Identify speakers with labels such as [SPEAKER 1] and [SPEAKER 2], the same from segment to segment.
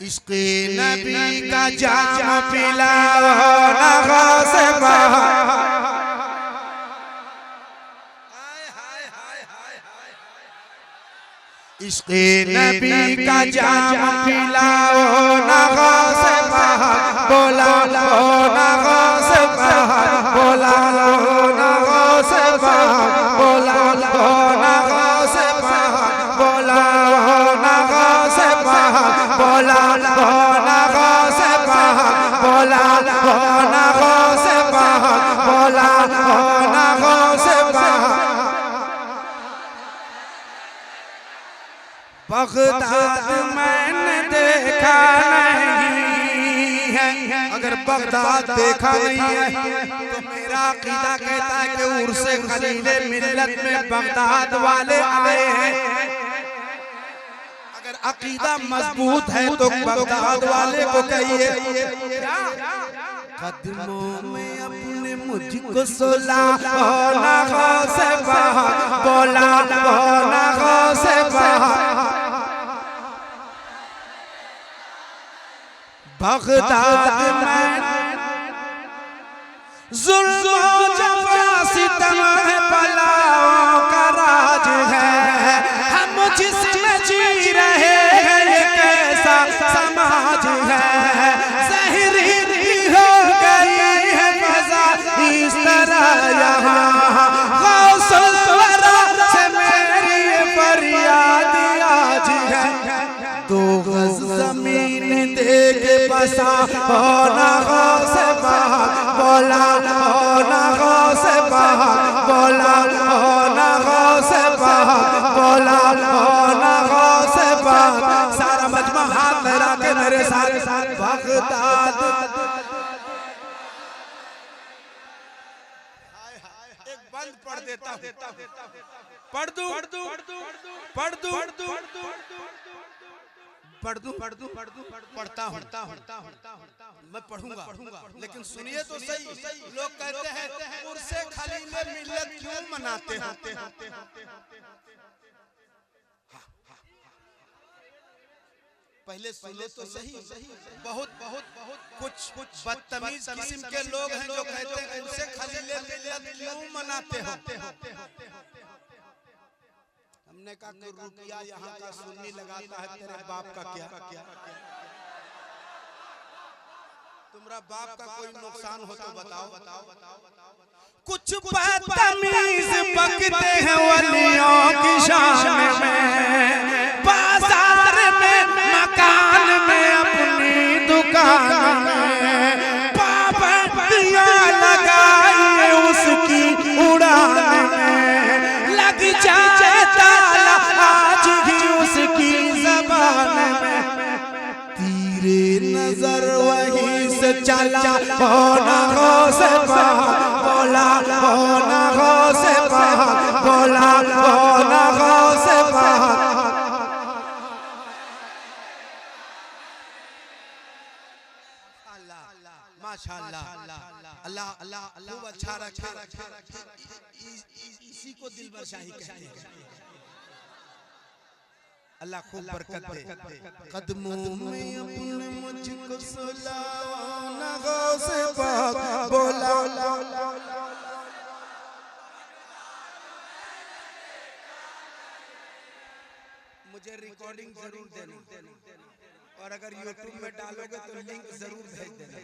[SPEAKER 1] इश्क़ नबी का जाम पिलाओ ना गौस बहार। इश्क़ नबी का जाम पिलाओ ना गौस बहार। बोला लो ना गौस बहार, बोला लो ना गौस बहार, बोला लो ना गौस बहार, बोला लो ना गौस बहार, बोला लो ना गौस बहार, बोला लो ना गौस बहार, बोला लो ना गौस बहार। बगदाद मैंने देखा नहीं है, अगर बगदाद देखा नहीं है तो मेरा अकीदा कहता है कि उर्से खलीले मिल्लत में बगदाद वाले आए हैं। अगर अकीदा मजबूत है तो बगदाद वाले को कहिए कदमों में अपने मुझको सुला ना गौस बहार, बोला ना गौस बहार। बगदाद में जुल्म जफा सितम बलाओं का राज है, हम जिसमें जी रहे हैं ये कैसा समाज है। ज़हरीली हो गई है फज़ा इस तरह यहाँ, गौसुल वरा से मेरी फरियाद आज है। दो गज़ ज़मीन दे के बसा हो ना गौस बहार, बोला हो ना गौस बहार, बोला हो ना गौस बहार, बोला हो ना गौस बहार। सारा मजमा हाथ लहरा के मेरे साथ बगदाद। एक बंद पढ़ देता हूँ, पढ़ दूं पढ़ दूं पढ़ दूं पढ़ दूं पढ़ता हूँ मैं पढ़ूंगा, लेकिन सुनिए तो सही। लोग कहते हैं उर्से खलीले मिल्लत क्यों मनाते हैं? पहले सुनो तो सही। बहुत कुछ बदतमीज किस्म के लोग हैं जो कहते हैं उर्से खलीले मिल्लत क्यों मनाते हो? हमने कहा कि रुपया यहाँ का सुन्नी लगाता है, तेरे बाप का क्या? तुम्हारा बाप का कोई नुकसान हो तो बताओ। कुछ बदतमीज बकते हैं वलियों की शान में, बाजार में मकान में अपनी दुकान में पाबंदियां लगाई उसकी उड़ान में। लग जाए ताला आज ही उसकी ज़बान में, तीरे नजर वहीं से चला हो ना गौस बहार, बोला हो ना गौस बहार, बोला हो ना गौस बहार। माशाअल्लाह, अल्लाह अल्लाह खूब अच्छा रखे। इसी को दिलबर शाही कहते हैं। अल्लाह खूब बरकत दे। कदमों में अपने मुझको सुलाओ ना गौस बहार, बोला मुझे रिकॉर्डिंग जरूर देना, और अगर यूट्यूब में डालोगे तो लिंक जरूर भेज देना।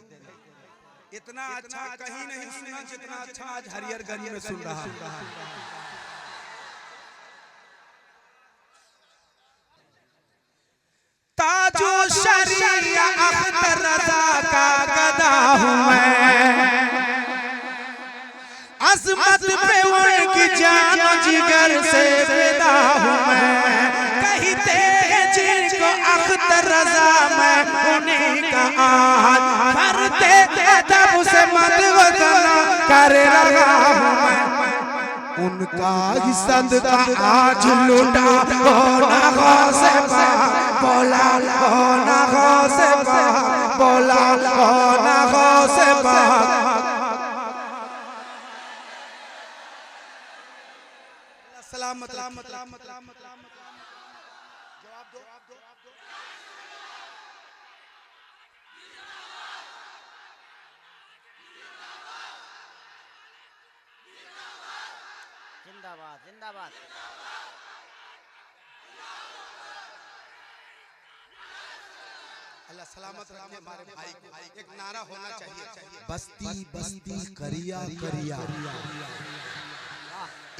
[SPEAKER 1] इतना अच्छा कहीं नहीं सुना जितना अच्छा आज हरियरगंज में सुन रहा हूं। ताजो शरिया अख्तर रज़ा का गदा हूं मैं, अज़मत पे उनकी जान जिगर से फिदा हूं मैं। कहते हैं जिनको अख्तर रज़ा मैं उन्हीं का आज भरते अदब से मदवना कर रहा हूं मैं। उनका ही सदका आज लुटा हो ना गौस बहार, बोला हो ना गौस बहार, बोला हो ना गौस बहार। सलामत जवाब दो।
[SPEAKER 2] जिंदाबाद जिंदाबाद।
[SPEAKER 1] अल्लाह सलामत रखे हमारे भाई को। एक नारा होना चाहिए,
[SPEAKER 3] बस्ती बस्ती करिया करिया,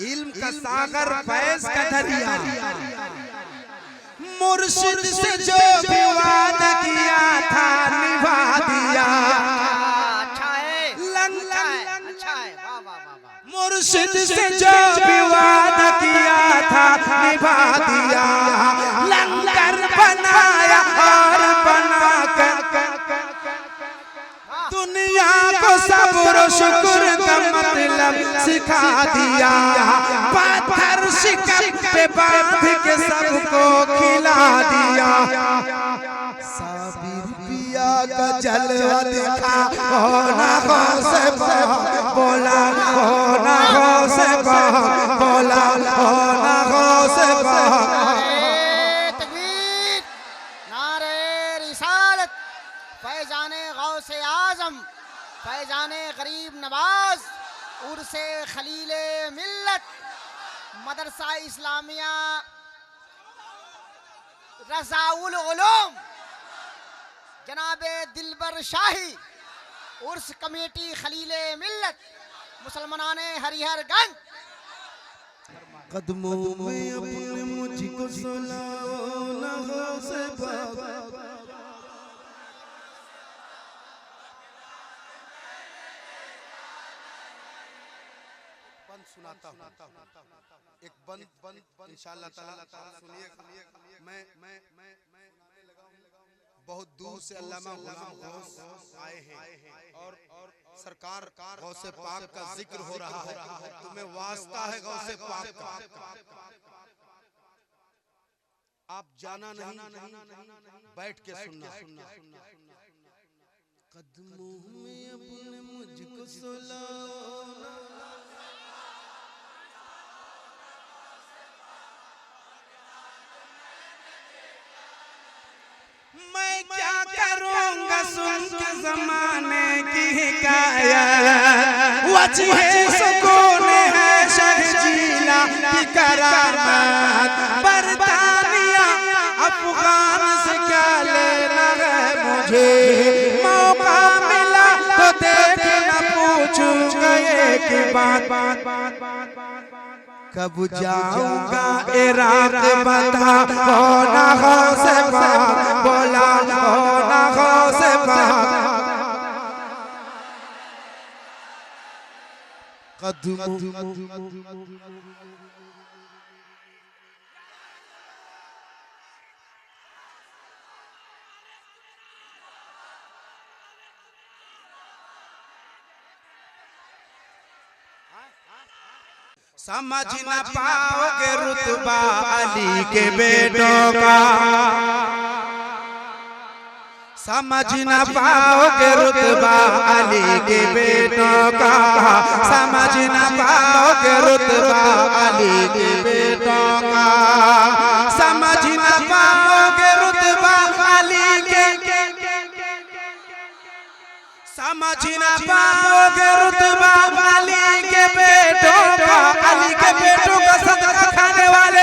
[SPEAKER 1] इल्म का सागर फैज का दरिया, मुर्शिद से जो भी वादा किया था निभा दिया।
[SPEAKER 2] अच्छा है,
[SPEAKER 1] लंगर
[SPEAKER 2] अच्छा है, वाह वाह वाह वाह।
[SPEAKER 1] मुर्शिद से जो भी वादा किया था निभा दिया। लंगर बनाया और बना कर दुनिया को सब्र शुक्र का मतलब सिखा दिया। पत्थर शिकम पे बांध के सबको खिला दिया।
[SPEAKER 3] साबिर पिया का जलवा दिखा,
[SPEAKER 1] होना हो से बोला, होना हो से बोला, होना हो से
[SPEAKER 2] नारे तकबीर, नारे रिसालत, फैजाने गौसे आजम, फैजाने गरीब नवाज, उर्से खलीले मिल्लत, मदरसा इस्लामिया रज़ाउल उलूम, जनाबे दिलबर शाही, उर्स कमेटी खलीले मिल्लत, मुसलमाने हरिहरगंज।
[SPEAKER 3] कदमों में अपने मुझको सुलाओ ना गौसे पाक।
[SPEAKER 1] बंद सुनाता हूँ, एक बंद इंशाअल्लाह ताला सुनिए। मैं बहुत दूर से अल्लामा गुलाम गौस आए हैं और सरकार गौसे पाक का जिक्र हो रहा है। तुम्हें वास्ता है गौसे पाक का, आप जाना नहीं, बैठ के सुनना।
[SPEAKER 3] कदमों में अपने मुझको सुलाओ,
[SPEAKER 1] मैं क्या करूँगा सुन के ज़माने की हिकायत। वजह सुकून है शर्जीला की करामत। बरतानिया अफगान से क्या लेना है मुझे, मौका मिला तो देखना पूछूंगा एक बात।
[SPEAKER 3] कब जाऊंगा
[SPEAKER 1] इराक बता, होना हो से बोला, होना हो से समझ न पाओगे रुतबा अली के बेटों का, समझ न पाओगे रुतबा अली के बेटों का, समझ न पाओगे रुतबा अली के बेटों का, समझ न पाओगे रुतबा अली के, समझ न पाओगे रुतबा अली के बेटों का। अली के बेटों का सदका खाने वाले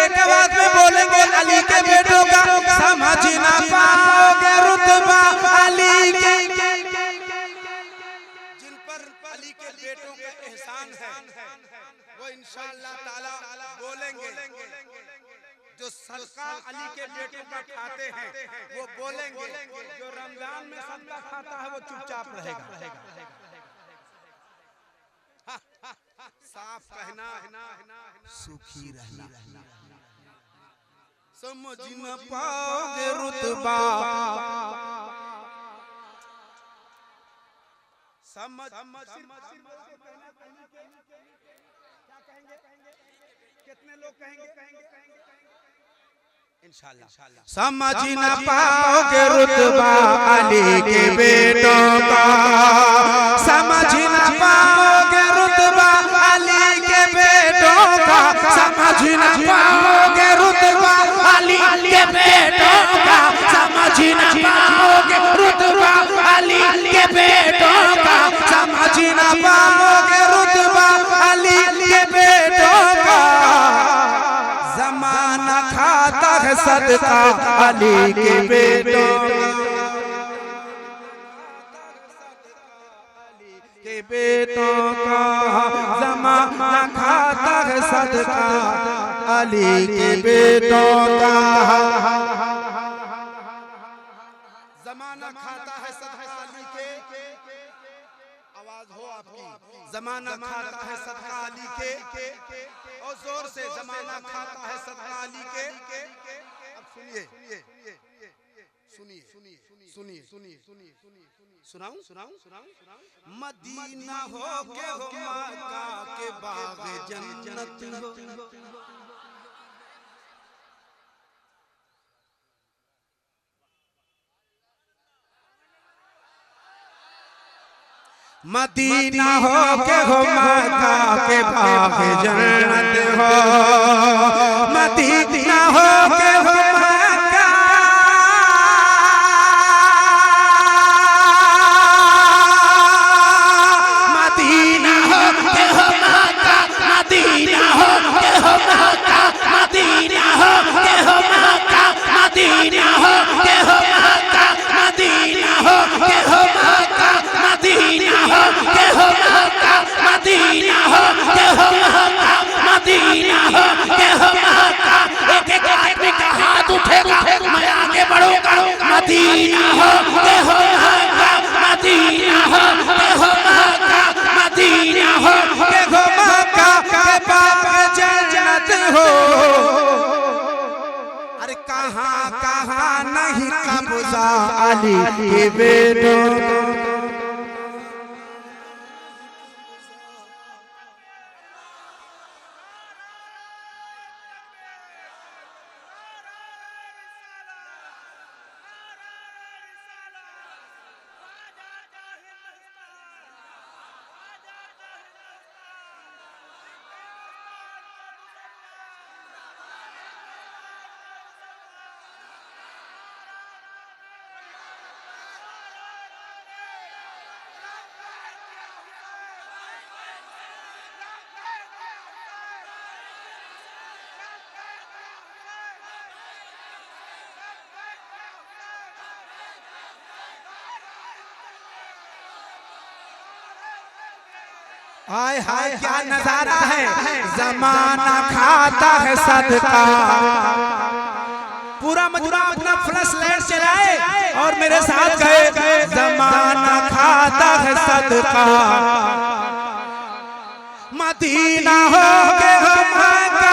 [SPEAKER 1] एक बात में बोलेंगे अली के बेटों का। समझ न पाओगे रुतबा अली के, जिन पर अली के बेटों का एहसान है वो इंशाअल्लाह ताला बोलेंगे। जो सदका अली के बेटों का खाते हैं वो बोलेंगे। जो रमजान में सदका खाता है वो चुपचाप रहेगा। साफ कहना,
[SPEAKER 3] सुखी रहना।
[SPEAKER 1] समझ न पाओगे रुतबा, समझ कितने लोग कहेंगे इंशाअल्लाह। समझ न पाओगे रुतबा अली के बेटों का, समझ न पाओगे रुतबा अली के बेटों का, समझ न पाओगे रुतबा अली के बेटों का, समझ न पाओगे रुतबा अली के बेटों का, समझ न पाओगे रुतबा अली के बेटों है सदका अली के बेटों के बेटों का ज़माना खाता है सदका अली के बेटों का ज़माना खाता है सदका अली के आवाज हो आपकी ज़माना खाता है सदका अली के और जोर से ज़माना खाता है सदका अली के अब सुनिए सुनिए सुनिए सुनिए सुनिए सुनिए सुनाऊं सुनाऊं सुनाऊं मदीना हो के हो मक्का के बाग जन्नत हो मदीना हो के हो मक्का के बाग जन्नत हो मदीना हो के हो मक्का मदीना हो के हो मक्का मदीना हो के हो मक्का मदीना हो के हो मक्का मदीना हो के हो मक्का मदीना हो के हो मक्का मदीना हो के हो मक्का मदीना हो के हो मक्का मदीना हो के हो मक्का एक एक आदमी का हाथ उठेगा मैं आगे बढ़ूंगा मदीना हो के हो मक्का मदीना हो के हो मक्का मदीना हो के हो मक्का के बाग जन्नत हो अरे कहां कहां नहीं कब्जा अली के बेटों हाय हाय क्या नजारा है ज़माना खाता है सदका पूरा मजमा अपना फ्लैश लाइट चलाए और मेरे साथ गए ज़माना खाता है सदका मदीना हो के हो मक्का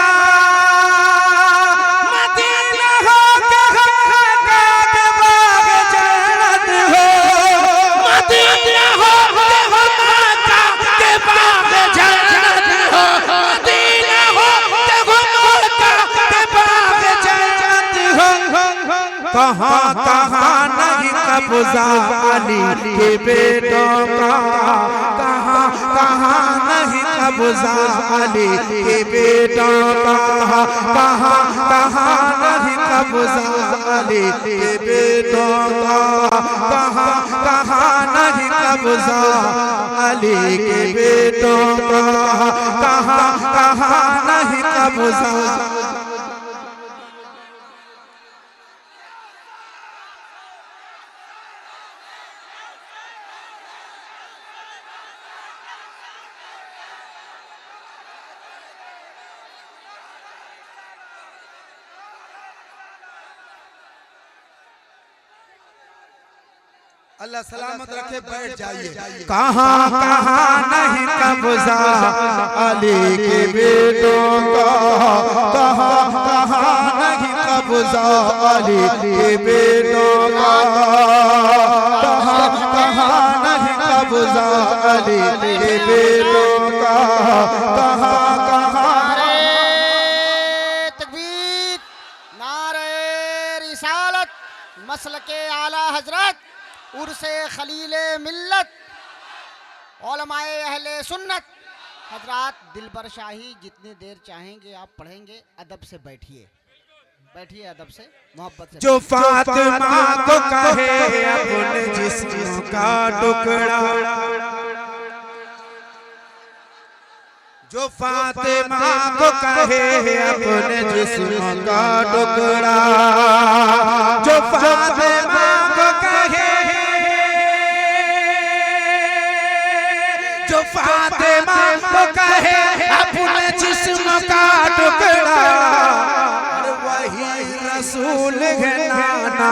[SPEAKER 1] मदीना हो के हो मक्का के बाग जन्नत हो मदीना हो के हो मक्का के बाग जन्नत हो मदीना हो के हो मक्का के बाग जन्नत हो कहां कहां नहीं कब्जा अली के बेटों का कहां कहां नहीं कब्जा अली के बेटों का कहां कहां नहीं कब्जा अली के बेटों का कहां कहां नहीं कब्जा अली के बेटों का कहां कहां नहीं कब्जा अल्लाह सलामत रखे बैठ जाइए कहां कहां नहीं कब्जा अली के बेटों का कहां कहां नहीं कब्जा अली के बेटों का कहां कहां नहीं कब्जा अली के बेटों का कहां कहां
[SPEAKER 2] तकबीर नारे रिसालत मसलके आला हजरत उर्से खलीले मिल्लत उलमाए अहले सुन्नत हजरात दिलबर शाही जितनी देर चाहेंगे आप पढ़ेंगे अदब से बैठिए बैठिए अदब से मोहब्बत से
[SPEAKER 1] जो फातिमा को कहे अपने जिस्म का टुकड़ा जो फातिमा को कहे अपने जिस्म का टुकड़ा, जो फातिमा को कहे, जो फातिमा को कहे अपने जिस्म का टुकड़ा, वही रसूल है नाना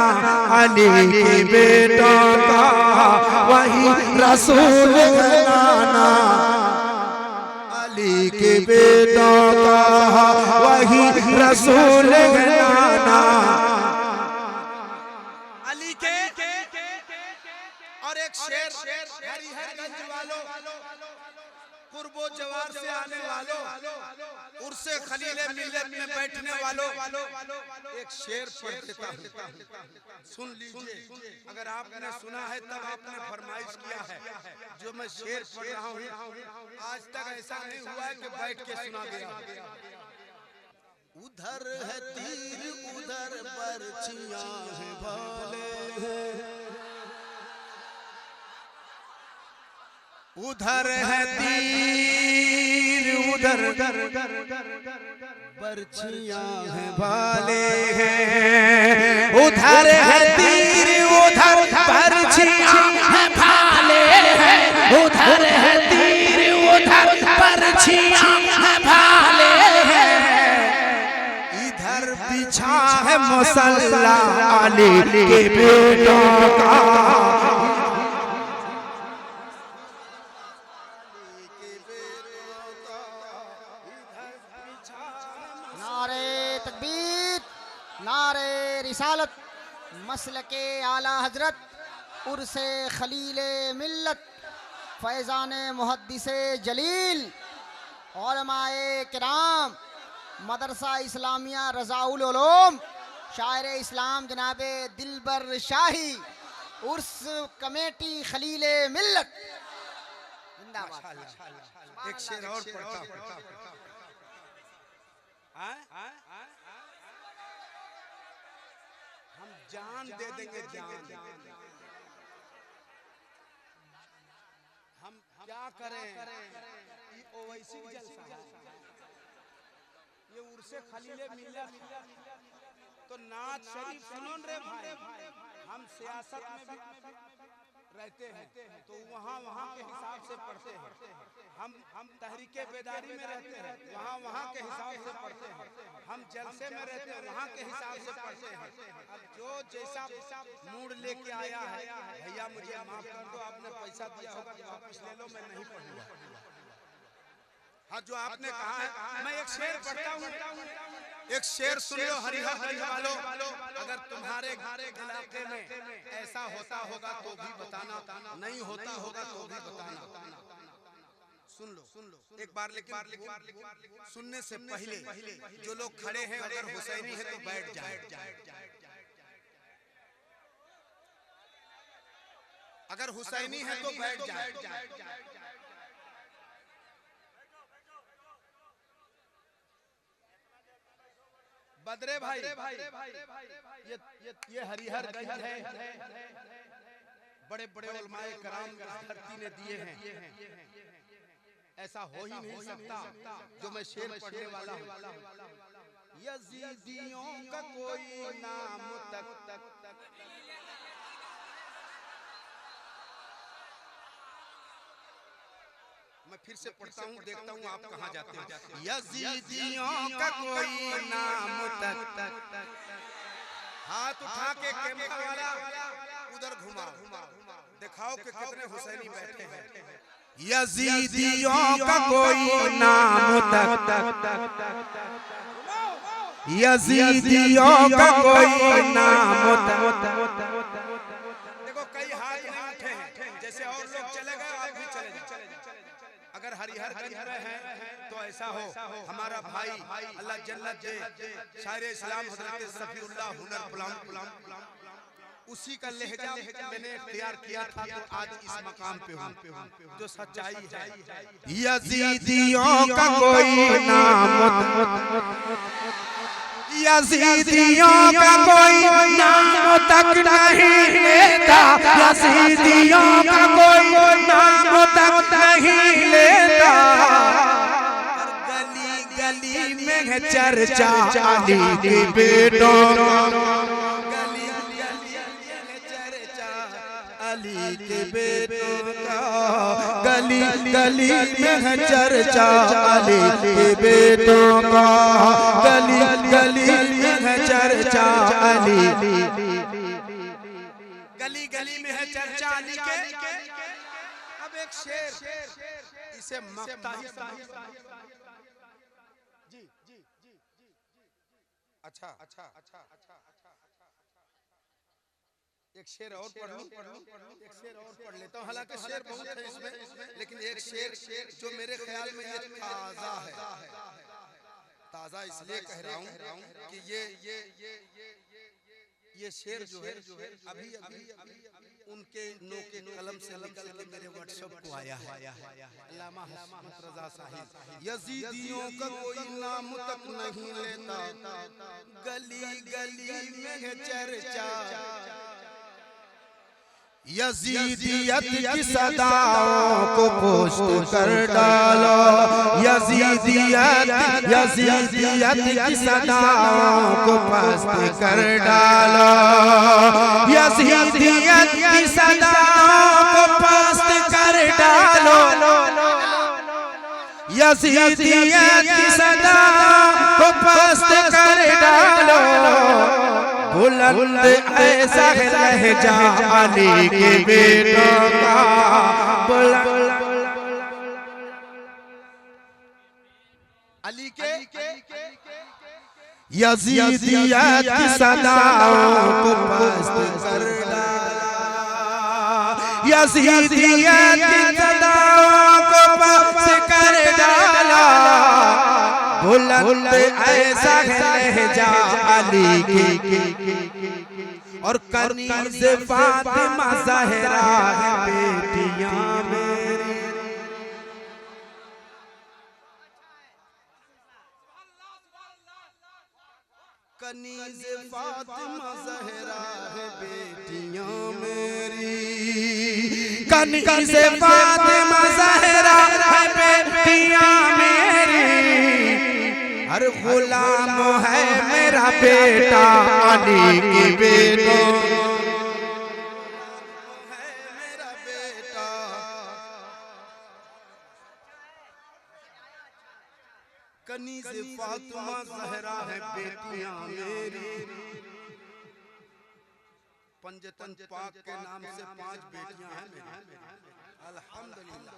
[SPEAKER 1] अली के बेटों का, वही रसूल है नाना अली के बेटों का, वही रसूल है नाना अली के। और एक शेर हरिहरगंज वालों, कुर्बो जवार से आने वालों, उर्से खलीले मिल्लत में बैठने वालों, एक शेर पढ़ देता हूं, सुन लीजिए। अगर आपने सुना है तब आपने फरमाइश किया है। जो मैं शेर पढ़ रहा हूं आज तक ऐसा नहीं हुआ है कि बैठ के सुना गया। उधर है तीर उधर बरछियां हैं भाले हैं, उधर है तीर उधर बरछियां हैं भाले हैं, उधर है तीर उधर बरछियां हैं भाले हैं, उधर है तीर उधर बरछियां हैं भाले हैं, इधर बिछा है मुसल्ला अली के बेटों का।
[SPEAKER 2] नारे रिसालत मसलके आला हजरत उर्से खलीले मिल्लत फैज़ाने मुहद्दिसे जलील उलमाए किराम मदरसा इस्लामिया रज़ाउल उलूम शायर इस्लाम जनाबे दिलबर शाही उर्स कमेटी खलीले मिल्लत जिंदाबाद।
[SPEAKER 1] एक शेर और पढ़ता हूं, हम जान दे देंगे जान, हम क्या करें, ये ओवैसी जलसा है, ये उर्से खलीले मिल्लत तो नात शरीफ सुनो रे भाई। हम सियासत में भी रहते हैं तो वहाँ के हिसाब से पढ़ते हैं, हम तहरीके बेदारी में रहते हैं वहाँ के हिसाब से पढ़ते हैं, हम जलसे में रहते हैं वहाँ के हिसाब से पढ़ते हैं। अब जो जैसा मूड लेके आया है, भैया मुझे माफ कर दो, आपने पैसा दिया होगा तो वापस ले लो, मैं नहीं पढ़ूंगा। हाँ, जो आपने कहा है मैं एक शेर पढ़ता हूँ, एक शेर सुन लो हरिहरगंज वालों। अगर तुम्हारे इलाके में ऐसा होता होगा तो भी बताना, नहीं होता होगा तो भी बताना। सुन लो एक बार, लेकिन सुनने से पहले जो लोग खड़े हैं अगर हुसैनी है तो बैठ जाए, अगर हुसैनी है तो बैठ जाए। बदरे भाई ये हरिहरगंज है, बड़े बड़े उलमाए कराम धरती ने दिए हैं, ऐसा हो ही नहीं सकता जो मैं शेर पढ़ने वाला हूँ। यजीदियों का कोई नाम तक मैं फिर से पढ़ता हूँ, देखता हूँ आप कहाँ जाते हैं। यजीदियों का कोई नाम तक, हाथ उठा के कैमरा वाला उधर घुमाओ, दिखाओ कि कितने हुसैनी बैठे हैं। यजीदियों का कोई नाम तक, यजीदियों का कोई नाम तक। देखो कई हाथ नहीं उठे हैं, जैसे और लोग चले गए आप भी चले जाओ। अगर हरिहरगंज में हैं तो ऐसा हो, हमारा भाई अल्लाह जन्नत दे शायर इस्लाम हजरत सफीउल्लाह हुनर पुलाम उसी का लहजा मैंने इख्तियार किया था तो आज इस मकाम पे हूँ। जो सच्चाई है यजीदियों का कोई नाम, यजीदियों का कोई नाम तक नहीं लेता, यजीदियों का कोई नाम तक नहीं लेता, चर्चा अली के बेटों का, अली के बेटों का, गली गली में है चर्चा अली के बेटों का, गली गली में है चर्चा अली, गली गली में है चर्चा अली के। अब एक शेर इसे मक्ता ही समझता है। जी जी जी अच्छा अच्छा अच्छा अच्छा एक शेर और पढ़ लूं, एक शेर और पढ़ लेता हूं। हालांकि शेर बहुत है इसमें, लेकिन एक शेर जो मेरे ख्याल में ये ताजा है, ताजा इसलिए कह रहा हूं कि ये शेर जो है अभी अभी उनके नोके कलम से निकल के मेरे व्हाट्सएप को आया है। अल्लामा हसन रजा साहिब, यजीदियों का कोई नाम तक नहीं लेता, गली गली में है चर्चा, यजीदियत की सदाओं को पोस्ट कर डालो, यजीदियत की सदाओं को पस्त कर डालो, यजीदियत की सदाओं को पस्त कर डालो, यजीदियत की सदाओं को पस्त कर डालो, बुलंद ऐसा लहजा अली के बेटों का, अली के यजीदियत की सदाओं को पस्त कर डाला, यजीदियत की सदाओं को पस्त कर डाला, बुलंद ऐसा लहजा अली के, और कनीज़ फातिमा ज़हरा है बेटियां मेरी, कनीज़ फातिमा ज़हरा है बेटियां मेरी, कनीज़ फातिमा ज़हरा है बेटियां मेरी, हर गुलाम है मेरा बेटा अली के बेटों, है मेरा बेटा, कनीज़ फातिमा ज़हरा है बेटियां मेरी, पंजतन पाक के नाम से 5 बेटियां हैं मेरी, अल्हम्दुलिल्लाह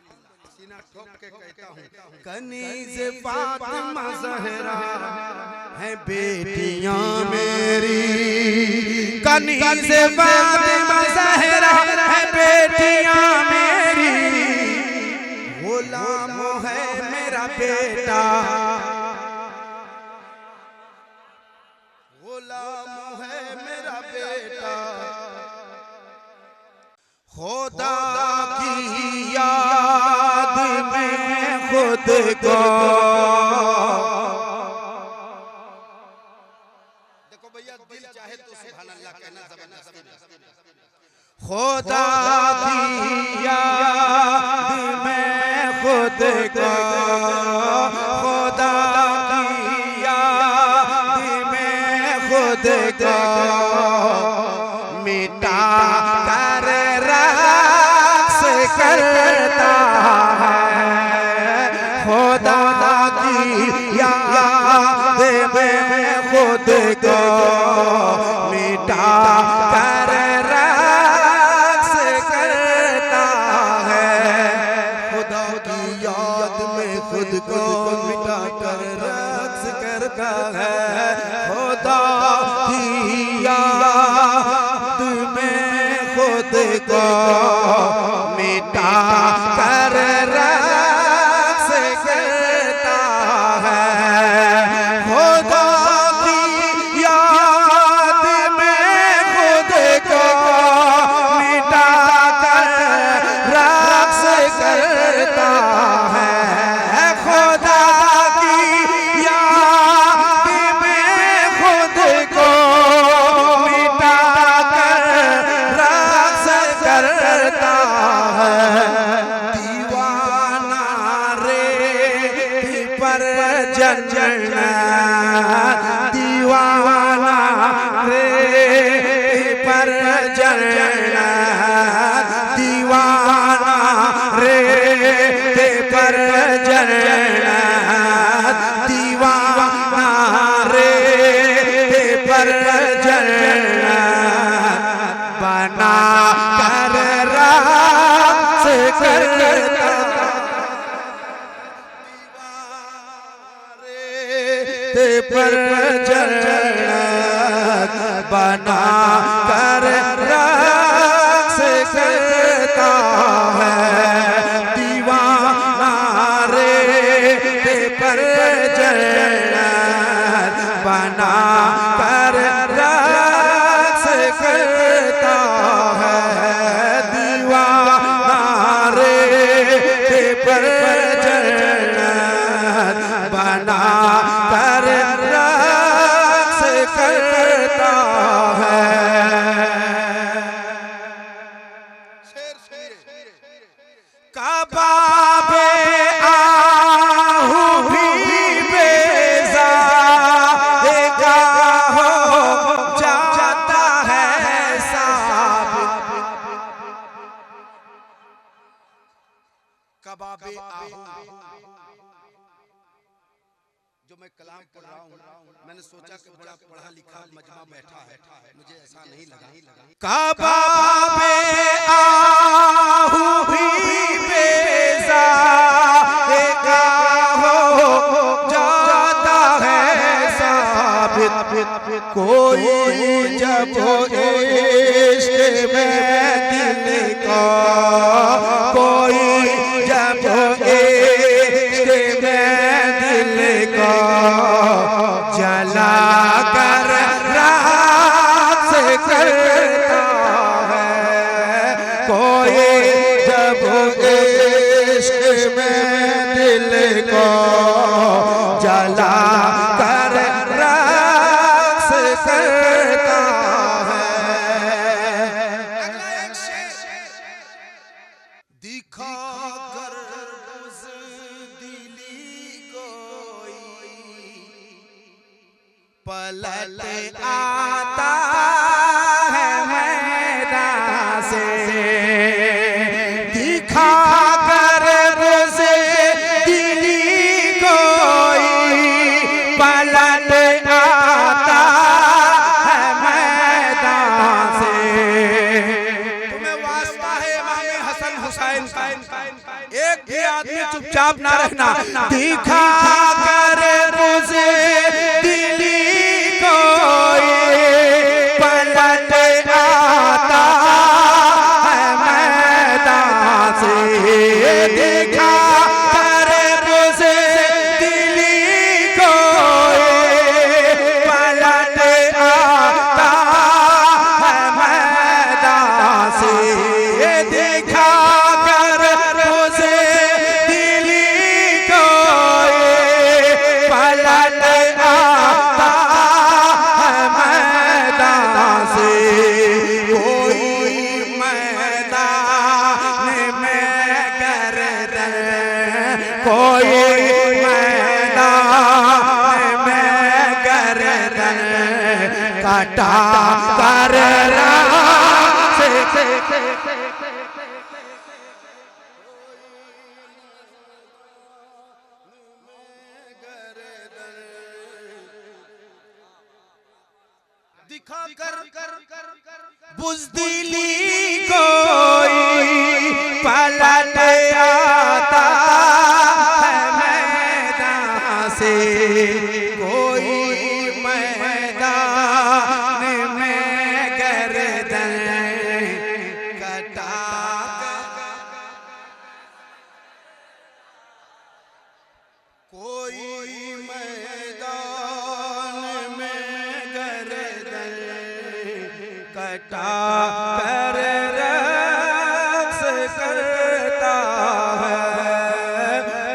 [SPEAKER 1] सीना ठोक के कहता हूँ, कनीज़ फातिमा ज़हरा है बेटियां मेरी, कनीज़ फातिमा ज़हरा है बेटियां मेरी, गुलाम है मेरा बेटा, गुलाम है मेरा बेटा, खुदा की याद में खुद को, देखो भैया दिल चाहे तो सुभान अल्लाह कहना जबरदस्ती में, खुदा की याद में खुद को, खुदा की याद में खुद को मिटा कर रक्स करता है, खुदा की याद में खुद को मिटा कर रक्स करता है, खुदा की याद में खुद को मिटा कर रक्स करता है, खुदा की याद में खुद को मिटा कर रक्स करता है, खुदा की याद में खुद को मिटा कर रक्स करता है, खुदा की याद में खुद को मिटा कर रक्स करता है, दीवाना रे पर जंजना कर रास करता दीवारे पर जन्नत बना कर रास करता है दीवाना रे पर जन्नत बना कर रास करता है दीवाना रे पर जन्नत बना कर रास करता है। कबाबे आहू भी बेज़ाएगा हो जाता है साबित कबाबे आहू जो मैं कलाम पढ़ रहा हूँ मैंने सोचा कि बड़ा पढ़ा लिखा मजमा बैठा है मुझे ऐसा नहीं लगा कबाबे आहू भी बेज़ाएगा हो जाता है साबित कोई जब इश्क में दिल को कोई जब इश्क में दिल को जला कर रास करता है कोई जब इश्क में दिल को जला कर रास करता है। अगला एक शेर दिखा कर बुज़दिली कोई पलट आता है मैदान से दिखा कर बुज़दिली कोई पलट आता है मैदान से। तुम्हें वास्ता है इमाम हसन हुसैन का एक भी आदमी चुपचाप ना रहना दिखा कर बुज़दिली कोई पलट आता है मैदान से दिखा कर बुज़दिली कोई पलट आता है मैदान से दिखा कर बुज़दिली कोई पलट आता है मैदान से कोई मैदान में गर्दन कोई मैदान में गर्दन कटा कर रास दिखा कर बुज़दिली कोई पलट आता है मैदान से कोई मैदान में गर्दन कटा कोई मैदान में गर्दन कटा कर रक्स करता है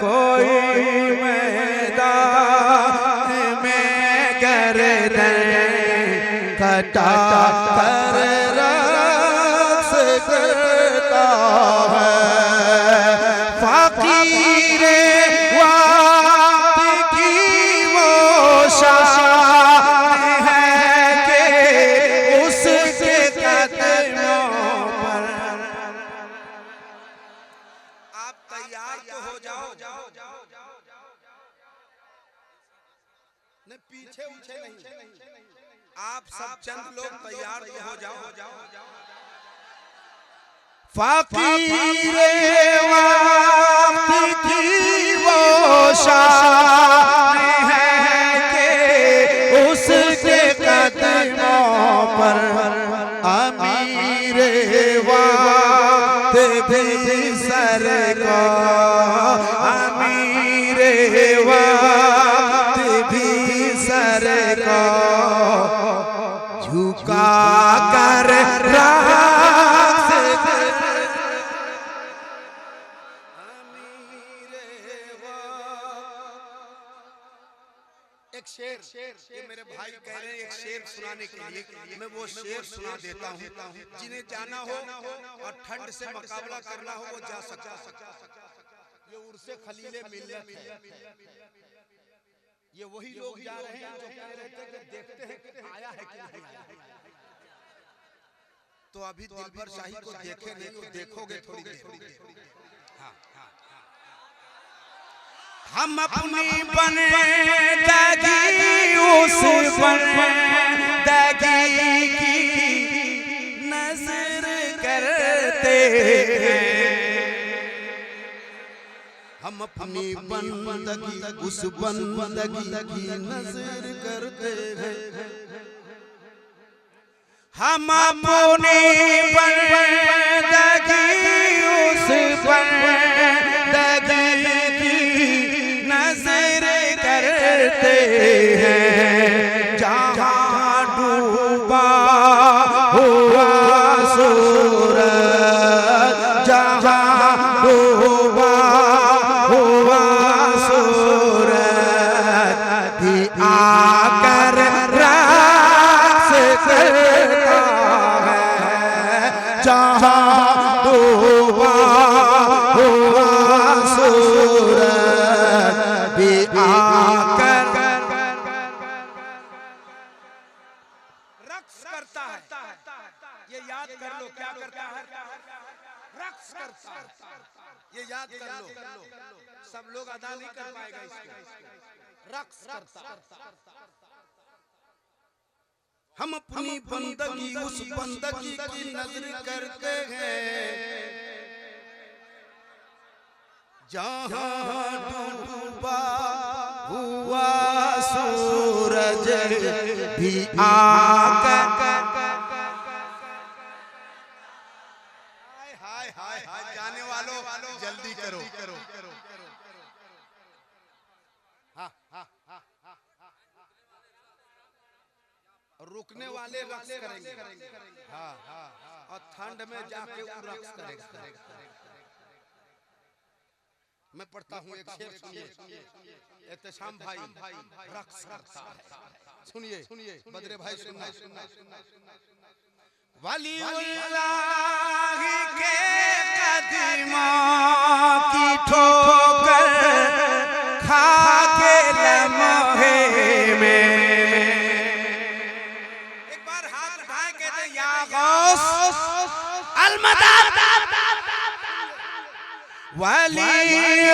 [SPEAKER 1] कोई मैदान में गर्दन कटा कर रक्स करता है। फ़कीरे वक्त की वो शान है कि उसके कदमों पर आप तैयार तो हो जाओ नहीं पीछे उछे नहीं आप सब चंद लोग तैयार तो हो जाओ फकीरे वक्त की वो शान है कि उसके कदमों पर अमीरे वक्त भी सर को अमीरे वक्त भी सर को झुका कर एक शेर ये मेरे भाई कह रहे हैं एक शेर सुनाने के लिए मैं वो शेर सुना देता हूँ। जिन्हें जाना हो और ठंड से मुकाबला करना हो वो जा सकता। ये उर्से खलीले मिल्लत है। ये वही लोग जा रहे हैं जो कह रहे थे कि देखते हैं कि आया है कि नहीं आया। तो अभी दिलबर शाही को देखे नहीं तो देखोगे थोड़ी देर। हम अपनी बंदगी उस बंदगी की नजर करते हैं। हम अपनी बंदगी उस बंदगी की नजर करते हैं। हम अपनी बंदगी उस बंदगी करते हैं जहाँ डूबा हुआ सूरज जहाँ डूबा हुआ सूरज भी आकर रास करता है। जहाँ डूबा हुआ सूरज भी आकर रक्स करता है। ये याद कर लो क्या करता है। रक्स करता है। ये याद कर लो। सब लोग अदा नहीं कर पाएगा इसको। रक्स करता। हम अपनी बंदगी उस बंदगी की नजर करते हैं जहाँ डूबा हुआ सूरज भी आकर हाय जाने वालों जल्दी करो। रुकने वाले रक्स करेंगे। और ठंड में जाके वो रक्स करेगा। मैं पढ़ता हूँ एक शेर सुनिए। एहतशाम भाई रक्स करता है। सुनिए बदरे भाई सुनना। वलीउल्लाह के कदमों की ठोकर खा के लम्हे में एक बार हाथ उठाए कहते या गौस अलमदद। वलीउल्लाह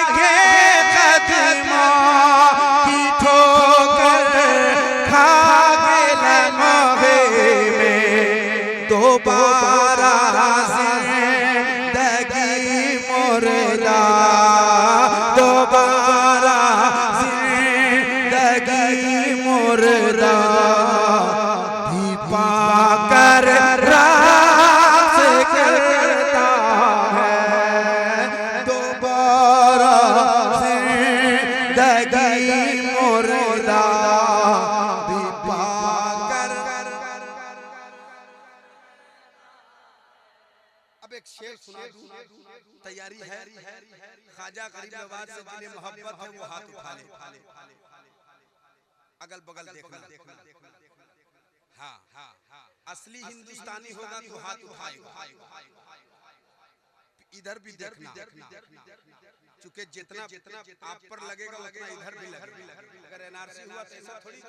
[SPEAKER 1] के कदमों की ठोकर खा के लम्हे में दोबारा जिंदगी मुर्दा दोबारा जिंदगी मुर्दा भी पाकर रास करता है। दोबारा जिंदगी मुर्दा भी पाकर। अब एक शेर सुना दूं। तैयारी है। ख्वाजा गरीब नवाज से जिन्हें मोहब्बत है वो हाथ उठा ले। अगल बगल देखना। हाँ असली हिंदुस्तानी होगा तो हाथ उठाए। इधर भी देखना। चूंकि जितना आप पर लगेगा उतना इधर भी लगेगा। अगर एनआरसी हुआ तो ऐसा थोड़ी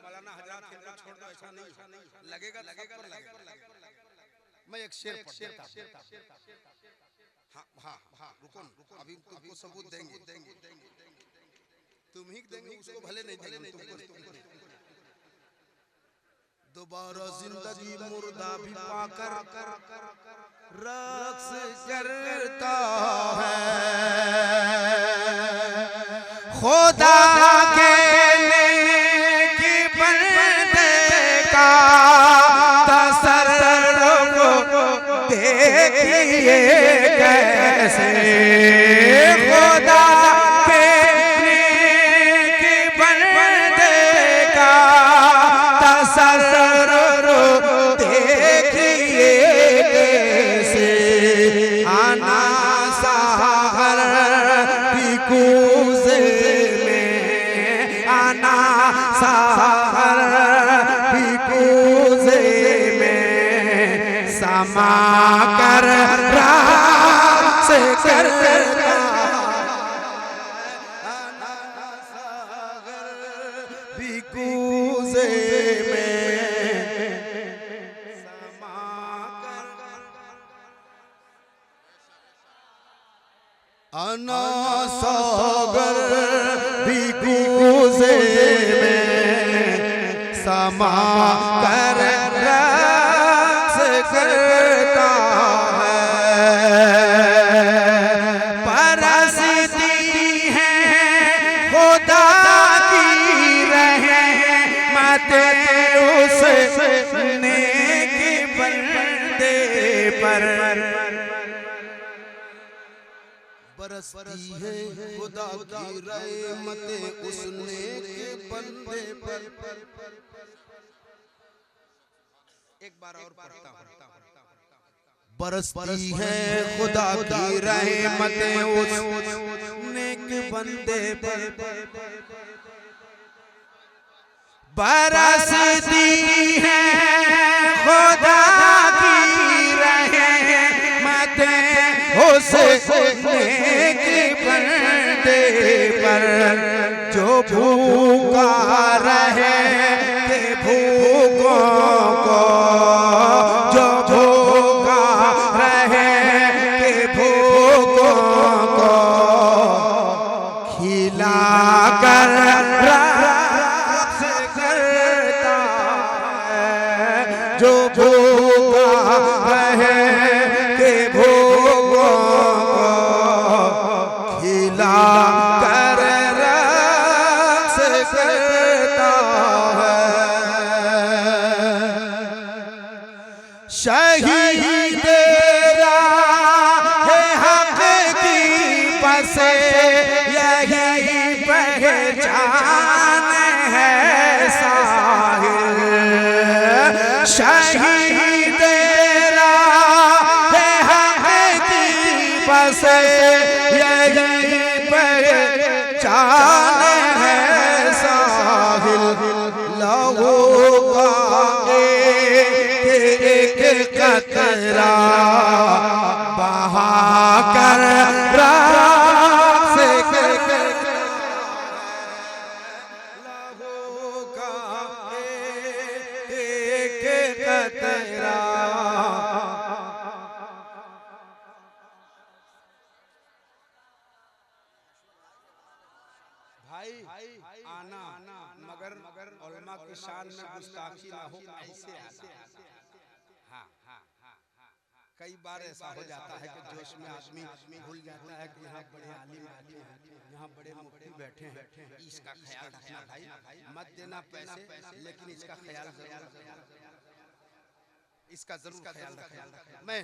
[SPEAKER 1] मौलाना हजरत के को छोड़ दो, ऐसा नहीं लगेगा। मैं एक शेर पढ़ता हूं। हाँ रुको अभी तुमको सबूत देंगे। तुम ही देंगे उसको भले नहीं देंगे।
[SPEAKER 3] दोबारा जिंदगी मुर्दा भी पाकर रक्स करता है।
[SPEAKER 1] खुदा के नेकी बंदे का तसर्रुफ देखिए कैसे। खुदा के नेकी बंदे का तसर्रुफ देखिए कैसे। आना सहर की कूज़े में, आना सहर की कूज़े में समा कर रास करता।
[SPEAKER 3] भी कूज़े में समा कर आना सागर भी कूज़े में समा कर रक्स करता है।
[SPEAKER 1] परस्ती है खुदा की रहमत उस नेक बंदे पर।
[SPEAKER 3] बरसती है खुदा की रहमत उसने के बंदे पर।
[SPEAKER 1] एक बार और पढ़ता हूं।
[SPEAKER 3] बरसती है खुदा की रहमत उस नेक बंदे पर।
[SPEAKER 1] बरसती है खुदा की रहमत उस नेक बंदे पर। जो भूखा रहे के भूखों को, जो भूखा रहे के भूखों को खिला कर रक्स करता है। जो भूखा रहे के भूखों को खिला कर रक्स करता है। शहीद राह हक की बसे यही पहचान है साहिल। शहीद राह हक की बसे यही पहचान है साहिल।
[SPEAKER 3] लहू का एक कतरा
[SPEAKER 1] बहा कर रक्स करता।
[SPEAKER 3] लहू का
[SPEAKER 1] एक कतरा भाई आना मगर उलमा की शान में गुस्ताखी ना हो ऐसे आना। हाँ हाँ हाँ हाँ। कई बार ऐसा हो जाता है कि जोश में आदमी भूल जाता है कि यहाँ बड़े आलिम बैठे हैं, यहाँ बड़े मुफ्ती बैठे हैं। इसका ख्याल रखना भाई, मत देना पैसे लेकिन इसका ख्याल जरूर, इसका जरूर ख्याल रखना। मैं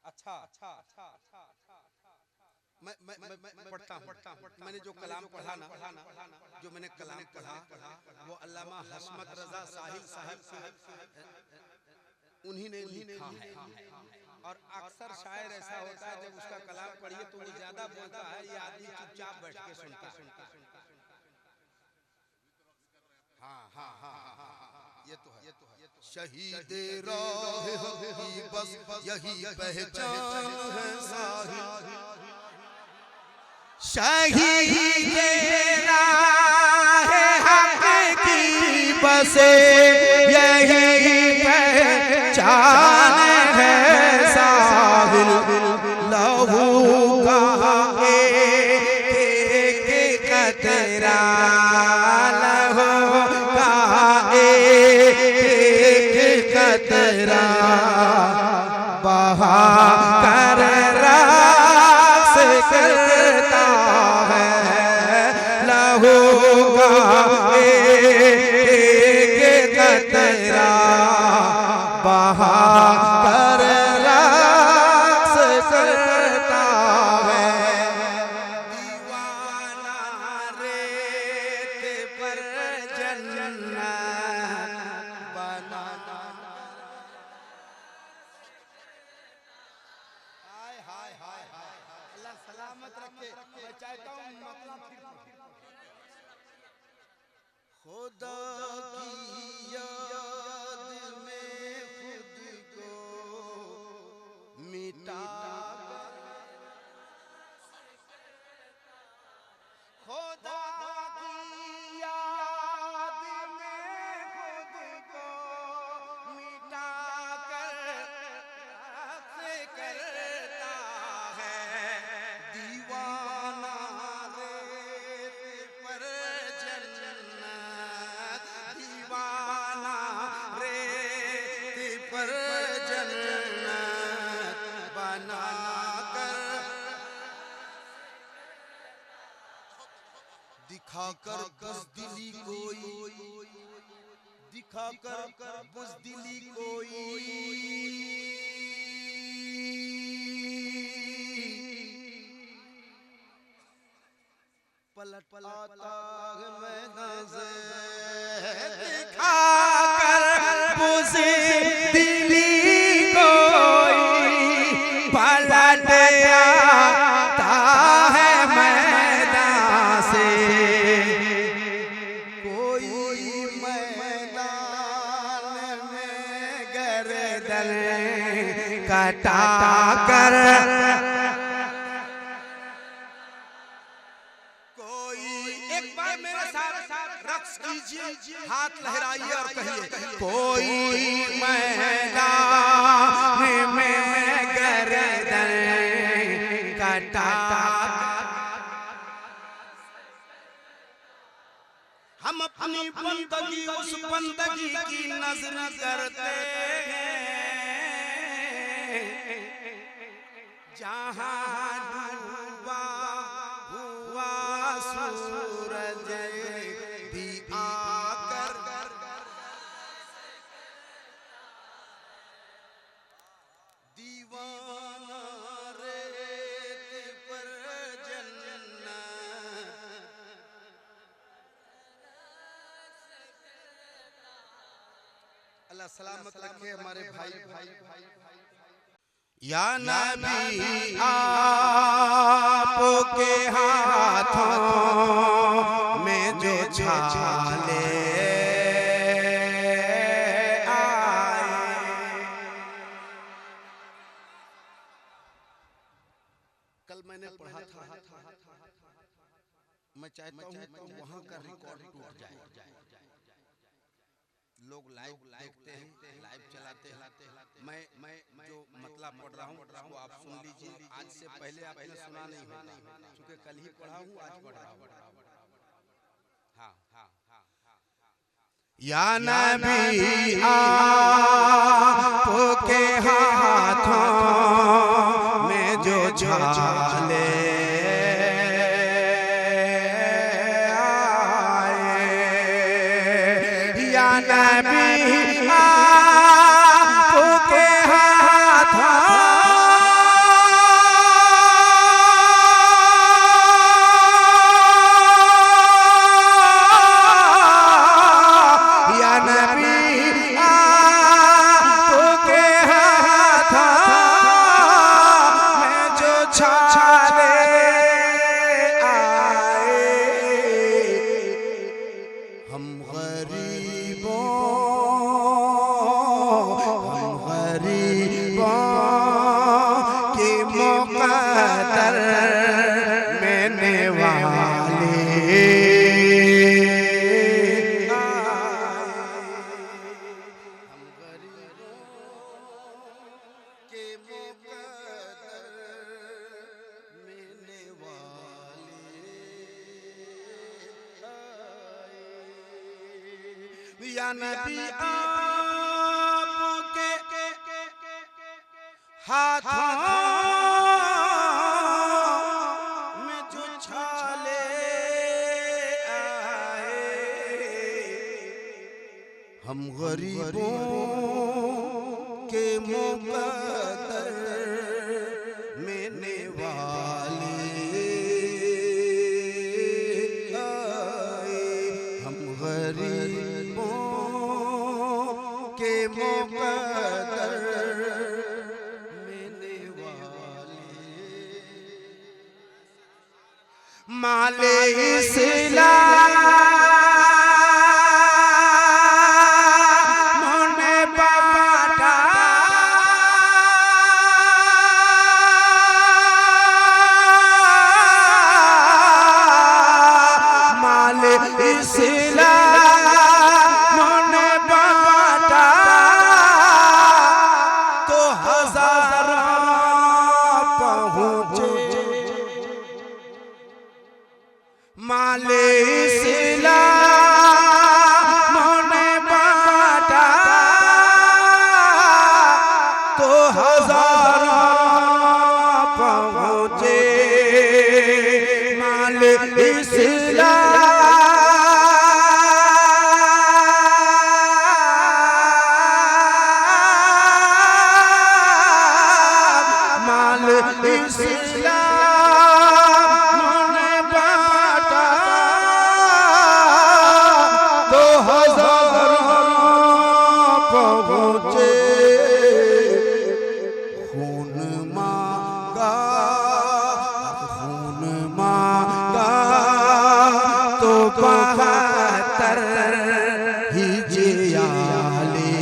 [SPEAKER 1] अच्छा अच्छा अच्छा अच्छा मैं पढ़ता हूँ। मैंने जो कलाम पढ़ा ना, जो मैंने कलाम पढ़ा वो अल्लामा हस्मत रजा साहिल साहब उन्हीं ने लिखा है। और अक्सर शायर ऐसा होता है जब उसका कलाम पढ़िए तो वो ज्यादा बोलता है, ये आदमी चुपचाप बैठ के सुनता है। हाँ हाँ हाँ हाँ ये तो है। शहीद राह की बस यही पहचान है साहिल। शहीद राह हक की बसे यही पहचान है साहिल। लहू का
[SPEAKER 3] कतरा लहू का एक कतरा बहा कर रास करता है लहू का एक कतरा बहा कर रास करता है दीवाना रेत पर जन्नत बनाना। हाय हाय हाय हाय अल्लाह सलामत रखे। मैं चाहता हूँ मतलब खुदा की याद में खुद को मिटा खुदा की याद में खुद को मिटा कर करता है दीवाना रेत पर जन्नत दीवाना रेत पर जन्नत बना कर दिखाकर बुज़दिली कोई दिखाकर बुज़दिली कोई पलट आता है मैदान से दिखाकर बुज़दिली कोई पलट आता है मैदान से कोई मैदान में गर्दन कटा कर कोई एक बार मेरे साथ रक्स कीजिए हाथ लहराइए और कहिए कोई मैदान में गर्दन कटा हम अपनी बंदगी उस बंदगी की नजर करते हैं जहां डूबा हुआ सूरज भी आकर दीवाना रेत पर जन्नत अल्लाह सलामत रखे हमारे भाई भाई भाई या नबी आपके हाथों में जो छाले कल मैंने पढ़ा था मैं चाहता हूँ कि वहाँ का रिकॉर्ड टूट जाए लोग लाइव देखते हैं लाइव चलाते हैं मैं जो मतलब पढ़ रहा हूँ वो आप सुन लीजिए आज से पहले आपने सुना नहीं होगा क्योंकि कल ही पढ़ा हूँ आज पढ़ रहा हूँ हाँ हाँ हाँ या नबी आपके हाथों में जो छाले हम गरीबों या नबी आपके हाथों में जो छाले आए, हम गरीबों के मुकद्दर में नेवाले आए, हम गरीबों के मुकद्दर में नेवाले। माले इस्लाम माले इस्लाम ने बांटा तो हजारों पहुंचे। माले इस्लाम, माले इस्लाम ने बांटा तो हजारों पहुंचे। खून मांगा तो 72 हिजयाले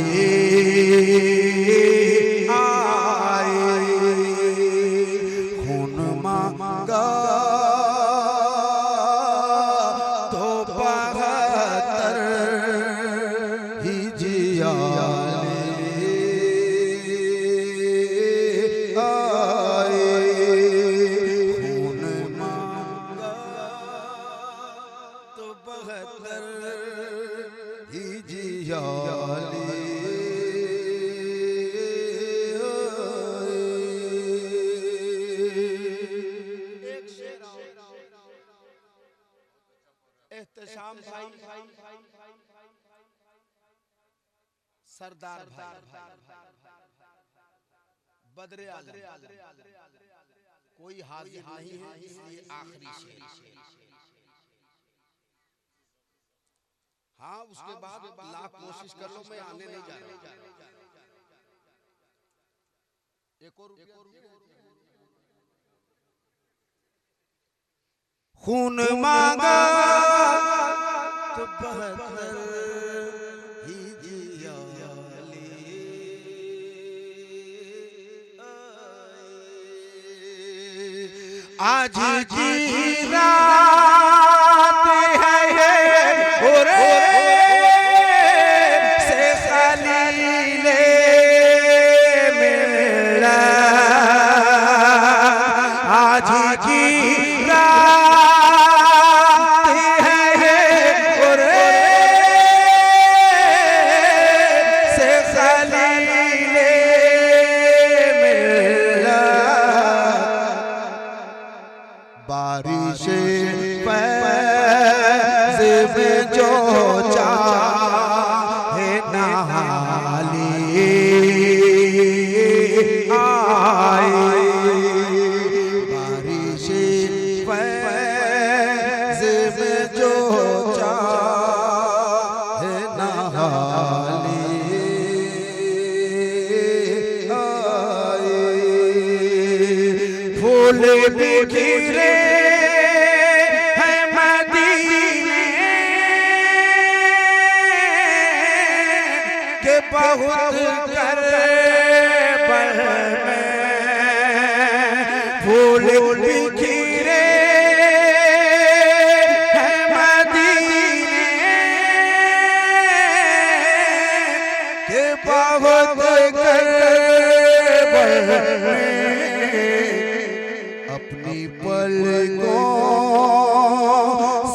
[SPEAKER 3] आए। खून मांगा तो 72 हिजयाले आए। खून मांगा तो 72 हिजयाले एहतशाम भाई, सरदार भाई, बदरे आलम, कोई हाजिर नहीं है इसलिए आखिरी शेर। हाँ, उसके बाद लाख कोशिश कर लो, मैं आने नहीं जा रहा। एक और खून मांगा तो 72 हिजयाले आए। आज की रात है और से खलीले मेरा, आज की बारिश फैज़ में जो चाहे नहाली आए। बारिश फैज़ में जो चाहे नहाली आए। फूल बिखरे हैं मदीने के बहुत करबल में। फूल बिखरे हैं मदीने के बहुत करबल में। अपनी पलकों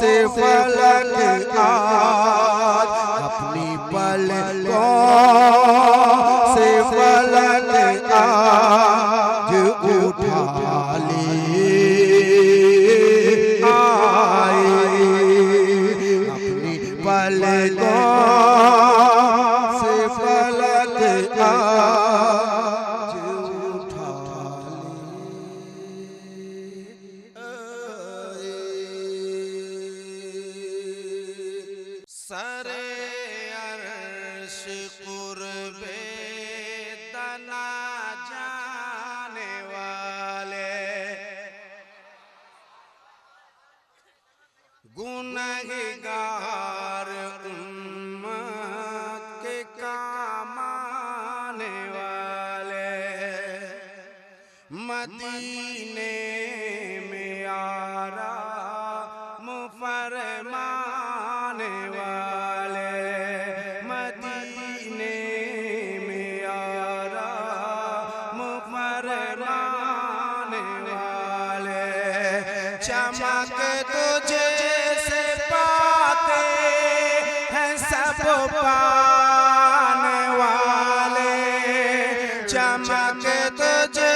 [SPEAKER 3] से फलक आज, अपनी सरे अर्श कुर्बे तना जाने वाले गुनहगार उम्मत के काम आने वाले मदीने में आराम फरमाने वाले मदीने में आराम फरमाने वाले चमक तुझे से पाते हैं सब पाने वाले चमक तुझे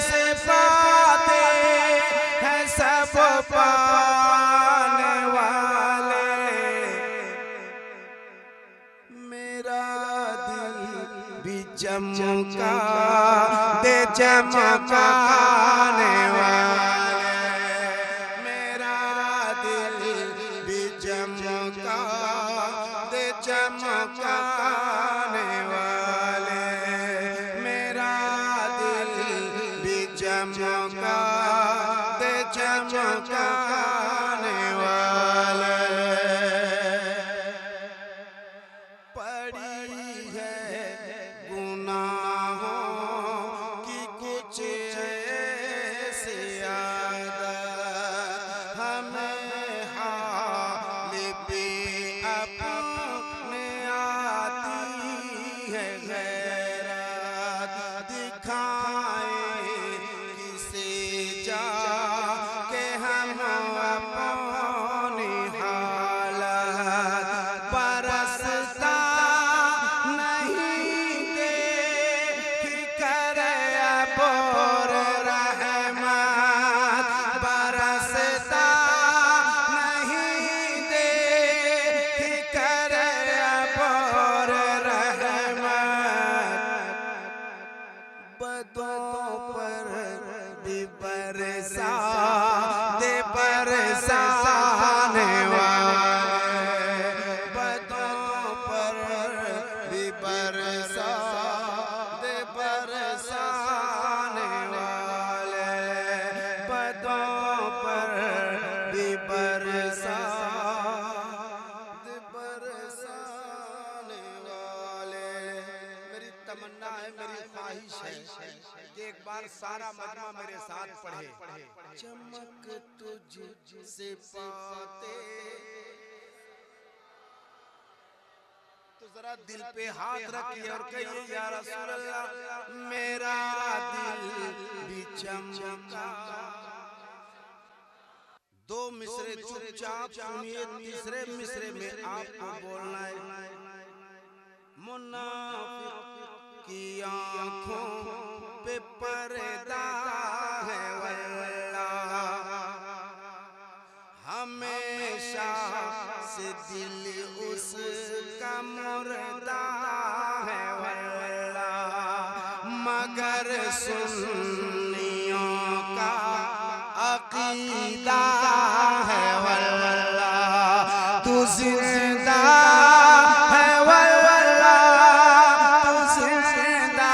[SPEAKER 3] से पाते हैं सब पाने वाले मेरा दिल भी चमका दे चमकाने वाले मेरा दिल भी चमका दे चमकाने वाले मेरा दिल भी चमका दे चमकाने वाले पड़ी है गुनाहों की कुछ ऐसी आदत हमें हाल पे अपने आती है गैरत दिखाए किसे जा के हम अपनी हालत परसता नहीं देख कर बोर रहमत बरसता नहीं देख कर बोर रहमत बदों पर भी बरसा दे बरसाने वाले बदों पर भी बरसा दे बरसाने वाले बदों पर भी बरसा दे बरसाने वाले मेरी तमन्ना है मेरी ख्वाहिश है कि एक बार सारा मजमा मेरे साथ पढ़े चमक तुझसे पाते तो जरा दिल पे हाथ रखिए और कहिए या रसूल अल्लाह मेरा दिल भी चमका दो मिसरे चुपचाप सुनिए तीसरे मिसरे में आपको बोलना है मुनाफिक की आंखों पे पर्दा है वल्लाह हमेशा से दिल उसका मुर्दा है वल्लाह मगर सुन्नियों का अकीदा है वल्लाह तू जिंदा है वल्लाह तू जिंदा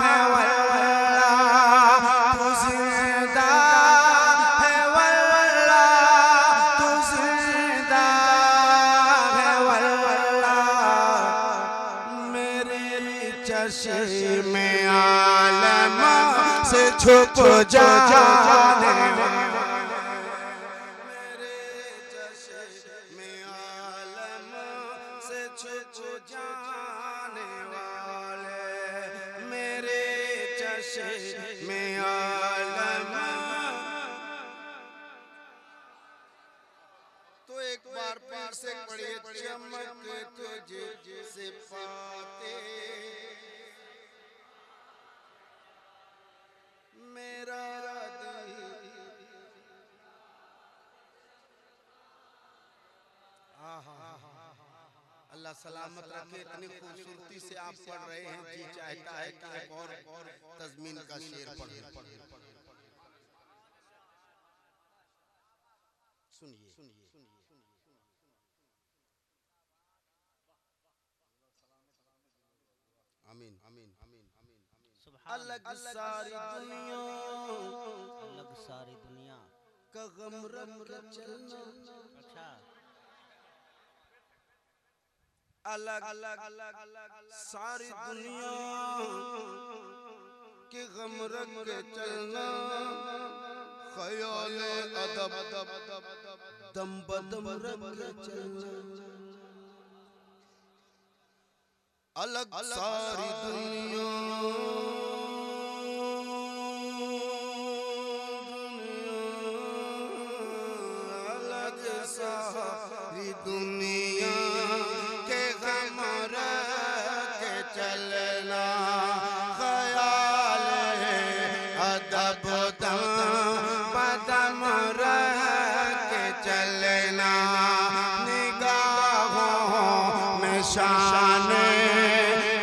[SPEAKER 3] है वल्लाह तू जिंदा है वल्लाह तू जिंदा है वल्लाह मेरे चश्मे आलम से छुप जाने मेरे चश्मे आलम से छुप जाने वाले मेरे चश्मे आलम तो एक बार फिर से पढ़िए चमक तुझे से पाते मेरा दिल अल्लाह सलामत रखे इतनी खूबसूरती से आप पढ़ रहे हैं जी चाहता है कि एक और तज़मीन का शेर पढ़े सुनिए अलग सारी दुनिया
[SPEAKER 2] अलग सारी दुनिया
[SPEAKER 3] का गम रख के चलना,
[SPEAKER 2] अच्छा
[SPEAKER 3] अलग सारी दुनिया के गम रख के चलना, ख्याल अदब दम बदम रख के चलना। अलग सारी दुनिया अलग सारी दुनिया के गम रख के चलना, ख्याल अदब दम बदम रख के चलना, निगाहों में शान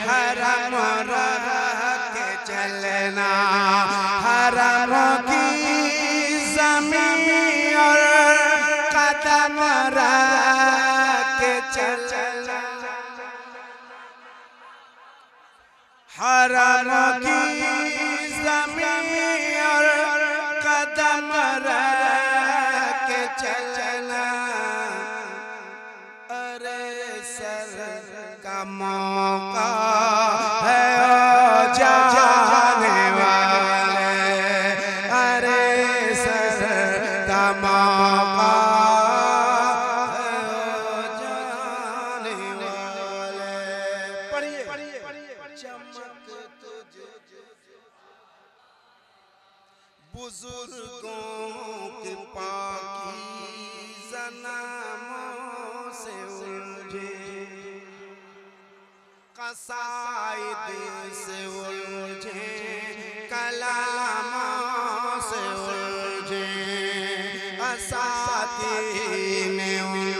[SPEAKER 3] हरम रख के चलना, हरम की ज़मीन और कदम रख के चलना, हरम की ज़मीन और कदम रख के चलना। अरे सर का मौका है ओ जाने वाले, अरे सर का मौका है ओ जाने वाले। पढ़िए चमक तुझे बुजुर्गों के पाकीज़ा नामों से उलझे, कसाइद से उलझे, कलामों से उलझे, असातीन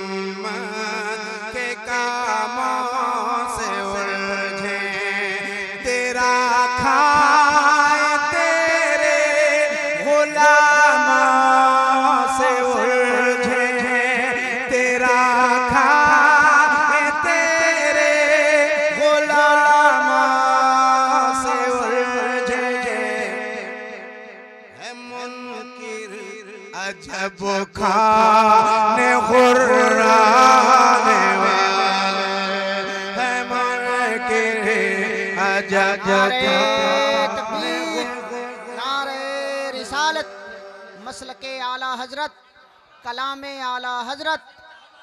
[SPEAKER 3] उम्मत के कामों से उलझे, तेरा खाए तेरे गुलामों से उलझे, तेरा खाए तेरे गुलामों से उलझे, है मुनकिर अजब खाने खुर्राने वाले, है मुनकिर अजब
[SPEAKER 2] नारे नारे रिसालत मसलके आला हजरत कलामे आला हजरत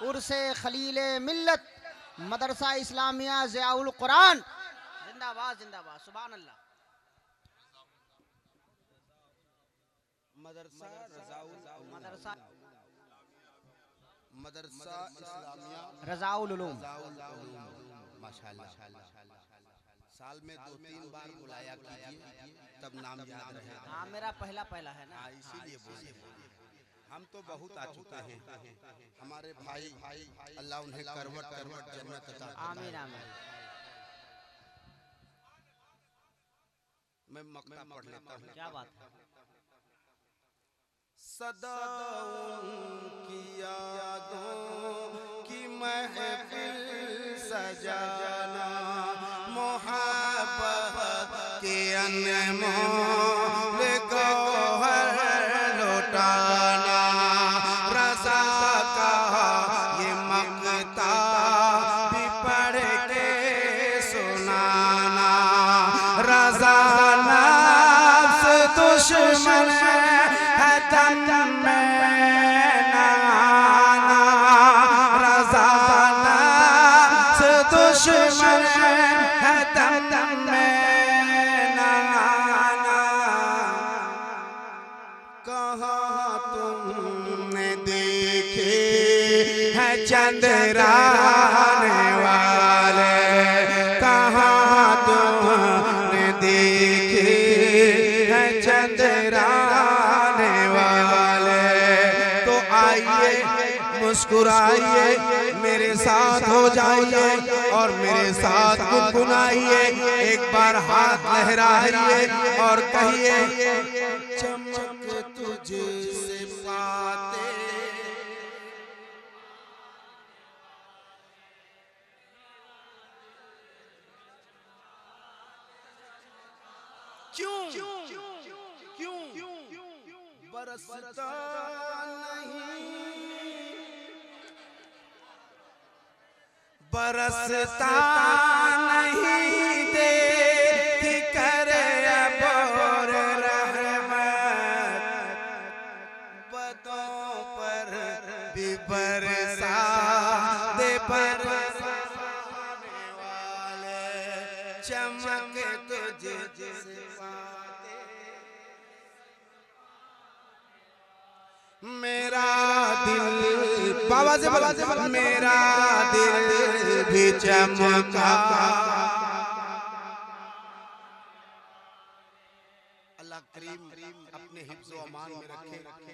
[SPEAKER 2] उर्से खलीले मिल्लत मदरसा इस्लामिया ज़ियाउल कुरान जिंदाबाद जिंदाबाद सुभान अल्लाह।
[SPEAKER 3] मदरसा
[SPEAKER 2] मदरसा
[SPEAKER 3] मदरसा इस्लामिया
[SPEAKER 2] रज़ाउल उलूम
[SPEAKER 3] माशाल्लाह। साल में 2-3 बार बुलाया कीजिए, तब नाम याद रहेगा।
[SPEAKER 2] हाँ मेरा पहला है ना।
[SPEAKER 3] हाँ, इसीलिए बोले हम तो बहुत आ चुके हैं। हमारे भाई अल्लाह उन्हें करवट जन्नत अता फरमाए।
[SPEAKER 2] आमीन आमीन।
[SPEAKER 3] मैं मक्ता पढ़ लेता हूँ।
[SPEAKER 2] क्या बात है।
[SPEAKER 3] सदा उनकी यादों की महफिल सजाना, मोहब्बत के अनमोल गौहर लौटाना, रज़ा का ये मक्ता भी पढ़ के सुनाना, रज़ा नफ्स दुश्मन है दम में नहाना, रज़ा नफ्स दुश्मन है दम में नहाना। कहाँ तुमने देखे है चंद्राने वाले, कहाँ तुमने देखे है चंद्राने वाले, तो आइए मुस्कुराइए मेरे साथ हो जाइए और मेरे साथ गुनगुनाइए, एक बार हाथ लहराइए और कहिए चमक तुझे से पाते क्यों बरसता
[SPEAKER 1] नहीं देखी करे अबोर रहमत
[SPEAKER 3] बतों पर
[SPEAKER 1] भी बरसा दे बरसाने वाले चमक तुझे सिवाते मेरा दिल बाबा से मेरा दिल भी चमका
[SPEAKER 3] अल्लाह करीम अपने हिफ्ज़ व अमान में रखे।